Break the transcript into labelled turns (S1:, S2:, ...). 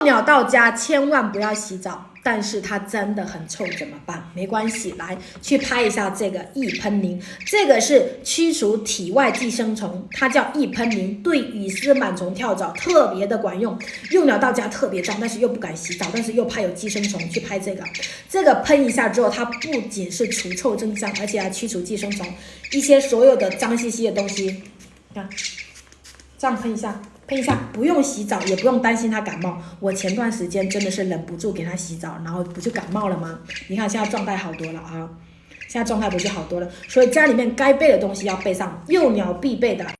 S1: 鸟到家千万不要洗澡，但是它真的很臭，怎么办？没关系，来去拍一下这个益喷灵，这个是驱除体外寄生虫，它叫益喷灵，对羽丝螨虫跳蚤特别的管用。幼鸟到家特别脏，但是又不敢洗澡，但是又怕有寄生虫，去拍这个。这个喷一下之后，它不仅是除臭增香，而且还驱除寄生虫，一些所有的脏兮兮的东西，看，这样喷一下。喷一下，不用洗澡，也不用担心它感冒。我前段时间真的是忍不住给它洗澡，然后不就感冒了吗？你看现在状态好多了啊，现在状态不是好多了。所以家里面该备的东西要备上，幼鸟必备的。